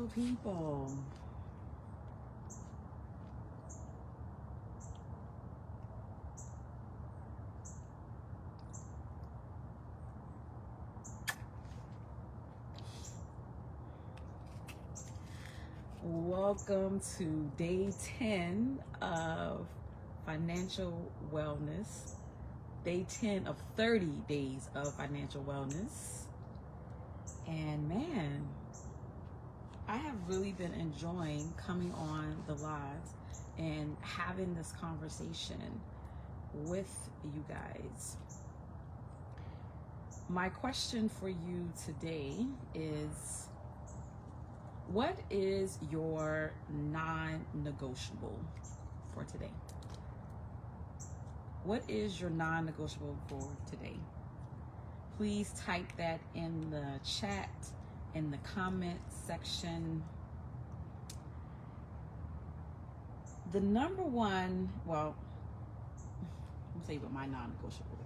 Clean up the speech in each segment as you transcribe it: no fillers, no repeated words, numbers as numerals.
beautiful people. Welcome to day 10 of financial wellness. Day 10 of 30 days of financial wellness. And man, I have really been enjoying coming on the lives and having this conversation with you guys. My question for you today is, what is your non-negotiable for today? What is your non-negotiable for today? Please type that in the chat, in the comment section. The number one, well, let me tell you what my non-negotiable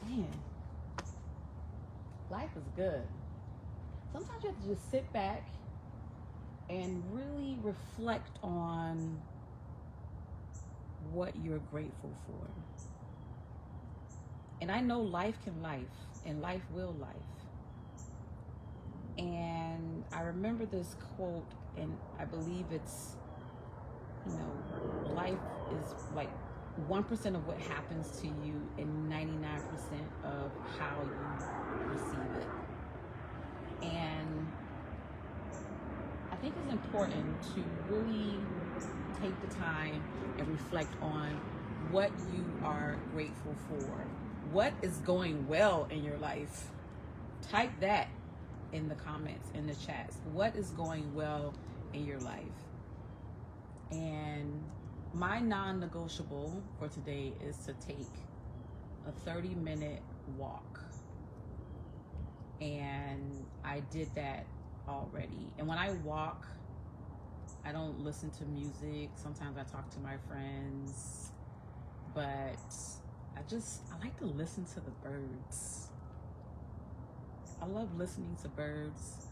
is. Man, life is good. Sometimes you have to just sit back and really reflect on what you're grateful for. And I know life can life, and life will life. And I remember this quote, and I believe it's, life is like 1% of what happens to you and 99% of how you receive it. And I think it's important to really take the time and reflect on what you are grateful for. What is going well in your life? Type that in the comments, in the chats. What is going well in your life? And my non-negotiable for today is to take a 30-minute walk. And I did that already. And when I walk, I don't listen to music. Sometimes I talk to my friends, but I like to listen to the birds. I love listening to birds.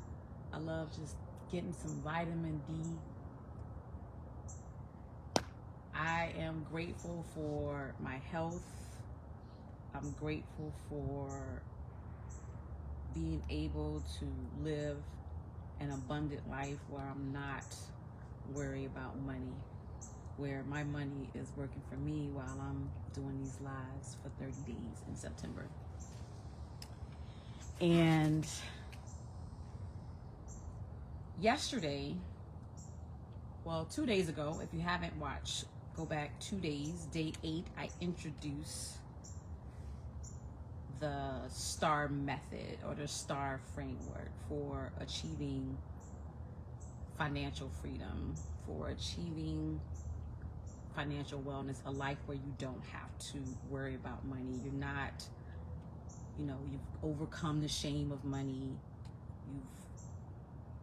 I love just getting some vitamin D. I am grateful for my health. I'm grateful for being able to live an abundant life where I'm not worried about money, where my money is working for me while I'm doing these lives for 30 days in September. And yesterday, 2 days ago, if you haven't watched, go back 2 days, day 8, I introduced the STAR method or the STAR framework for achieving financial freedom, for achieving financial wellness, a life where you don't have to worry about money. You're not, you've overcome the shame of money.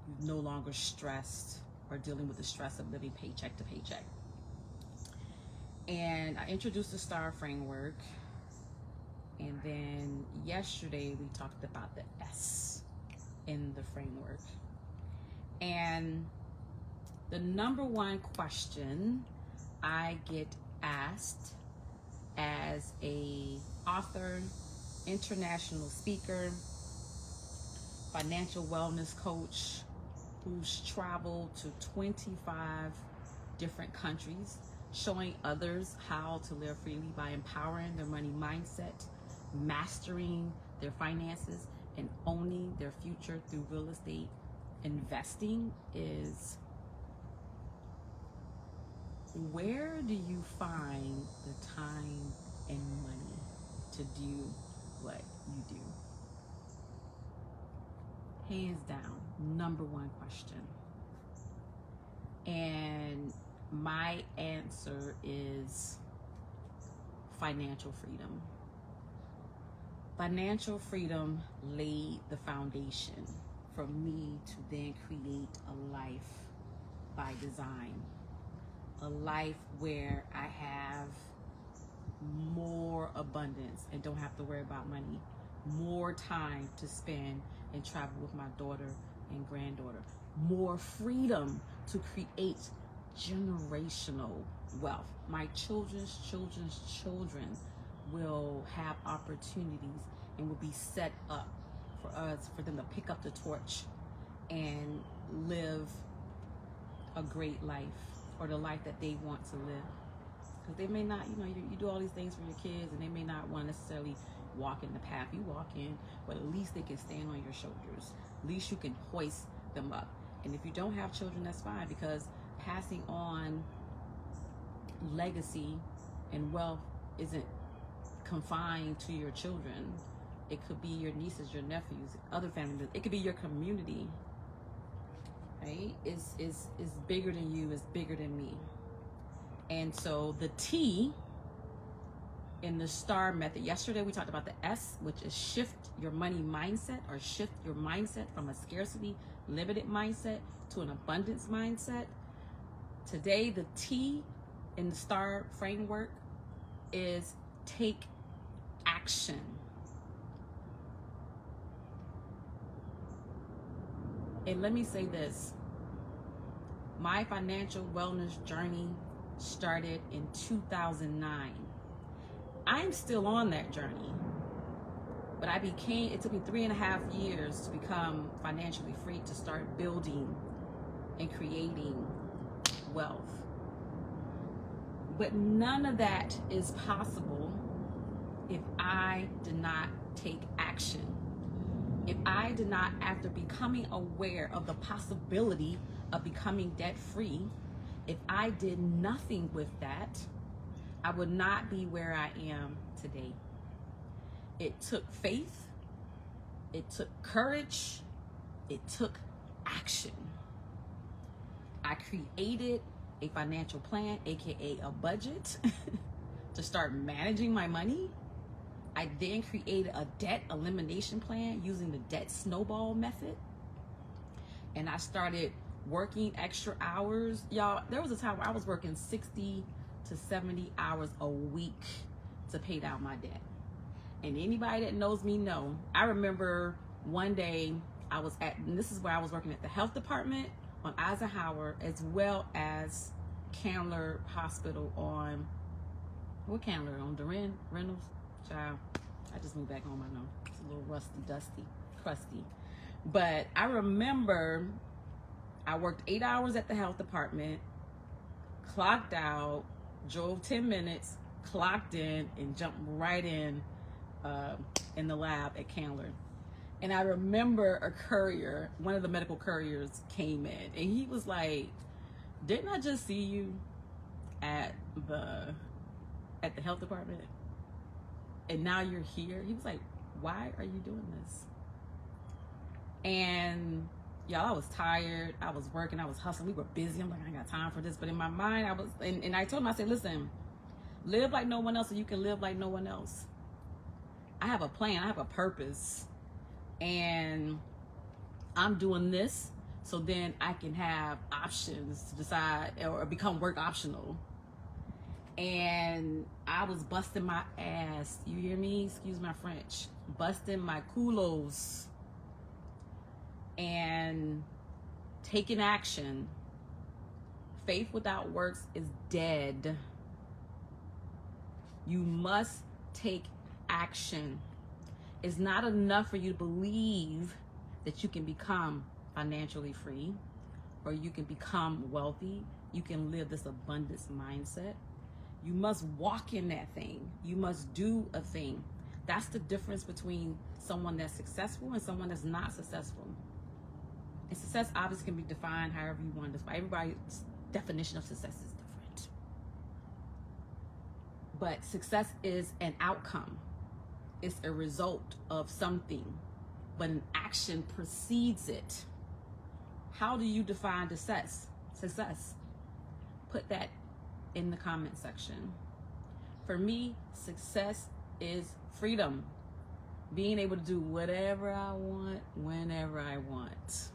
You've no longer stressed or dealing with the stress of living paycheck to paycheck. And I introduced the STAR framework. And then yesterday we talked about the S in the framework. And the number one question I get asked as a author, international speaker, financial wellness coach who's traveled to 25 different countries, showing others how to live freely by empowering their money mindset, mastering their finances, and owning their future through real estate investing, is, where do you find the time and money to do what you do? Hands down, number one question. And my answer is financial freedom. Financial freedom laid the foundation for me to then create a life by design. A life where I have more abundance and don't have to worry about money. More time to spend and travel with my daughter and granddaughter. More freedom to create generational wealth. My children's children will have opportunities and will be set up for them to pick up the torch and live a great life, or the life that they want to live. Because they may not, you do all these things for your kids, and they may not want to necessarily walk in the path you walk in, but at least they can stand on your shoulders. At least you can hoist them up. And if you don't have children, that's fine, because passing on legacy and wealth isn't confined to your children. It could be your nieces, your nephews, other family members. It could be your community. Right? It's bigger than you. It's bigger than me. And so the T in the STAR method. Yesterday we talked about the S, which is shift your money mindset, or shift your mindset from a scarcity, limited mindset to an abundance mindset. Today, the T in the STAR framework is take action. And let me say this. My financial wellness journey started in 2009. I'm still on that journey, but it took me 3.5 years to become financially free, to start building and creating wealth. But none of that is possible if I did not take action. If I did not, after becoming aware of the possibility of becoming debt free, if I did nothing with that, I would not be where I am today. It took faith, it took courage, it took action. I created a financial plan, aka a budget, to start managing my money. I then created a debt elimination plan using the debt snowball method. And I started working extra hours. Y'all, there was a time where I was working 60 to 70 hours a week to pay down my debt. And anybody that knows me know, I remember one day and this is where I was working at the health department on Eisenhower, as well as Candler Hospital on Duran Reynolds. Child, I just moved back home, I know. It's a little rusty, crusty. But I remember I worked 8 hours at the health department, clocked out, drove 10 minutes, clocked in, and jumped right in the lab at Candler. And I remember a courier, one of the medical couriers came in, and he was like, "Didn't I just see you at the health department? And now you're here?" He was like, "Why are you doing this?" And y'all, I was tired. I was working. I was hustling. We were busy. I'm like, I ain't got time for this. But in my mind, and I told him, I said, "Listen, live like no one else, so you can live like no one else. I have a plan. I have a purpose. And I'm doing this so then I can have options to decide or become work optional." And I was busting my ass. You hear me? Excuse my French. Busting my culos and taking action. Faith without works is dead. You must take action. It's not enough for you to believe that you can become financially free or you can become wealthy. You can live this abundance mindset. You must walk in that thing. You must do a thing. That's the difference between someone that's successful and someone that's not successful. And success obviously can be defined however you want to define. Everybody's definition of success is different. But success is an outcome. It's a result of something, but an action precedes it. How do you define success? Put that in the comment section. For me, success is freedom. Being able to do whatever I want, whenever I want.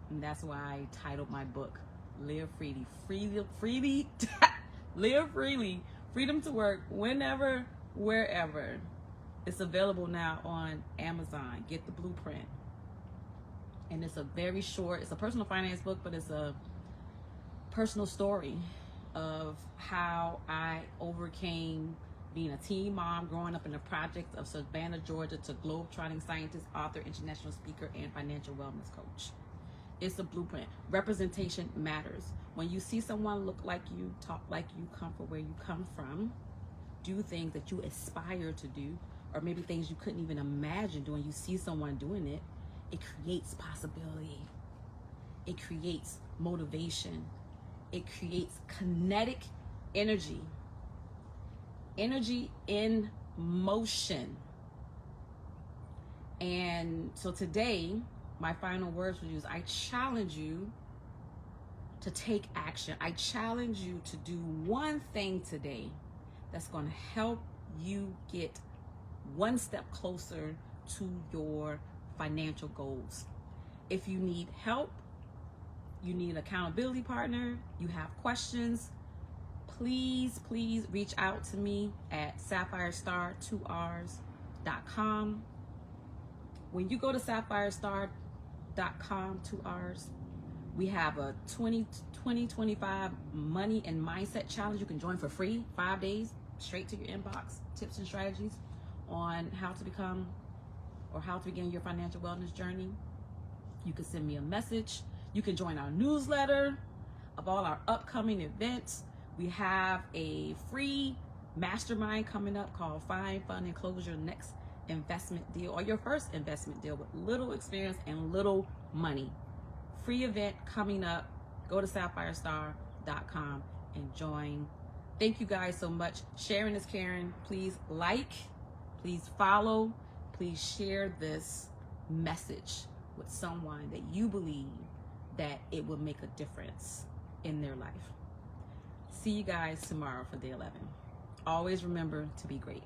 And that's why I titled my book, Live Freely. Live freely. Freedom to work whenever, wherever. It's available now on Amazon. Get the blueprint. And it's a very short, it's a personal finance book, but it's a personal story of how I overcame being a teen mom, growing up in the projects of Savannah, Georgia, to globe-trotting scientist, author, international speaker, and financial wellness coach. It's a blueprint. Representation matters. When you see someone look like you, talk like you, come from where you come from, do things that you aspire to do, or maybe things you couldn't even imagine doing, you see someone doing it, it creates possibility. It creates motivation. It creates kinetic energy. Energy in motion. And so today, my final words for you is I challenge you to take action. I challenge you to do one thing today that's going to help you get one step closer to your financial goals. If you need help, you need an accountability partner, you have questions, please reach out to me at SapphireStar2Rs.com. When you go to SapphireStar.com, 2Rs, we have a 2025 money and mindset challenge you can join for free, 5 days, straight to your inbox, tips and strategies on how to become or how to begin your financial wellness journey. You can send me a message. You can join our newsletter of all our upcoming events. We have a free mastermind coming up called Find, Fund, and Close Your Next Investment Deal, or your first investment deal with little experience and little money. Free event coming up. Go to SapphireStar.com and join. Thank you guys so much. Sharing is caring. Please like, please follow, please share this message with someone that you believe that it will make a difference in their life. See you guys tomorrow for day 11. Always remember to be great.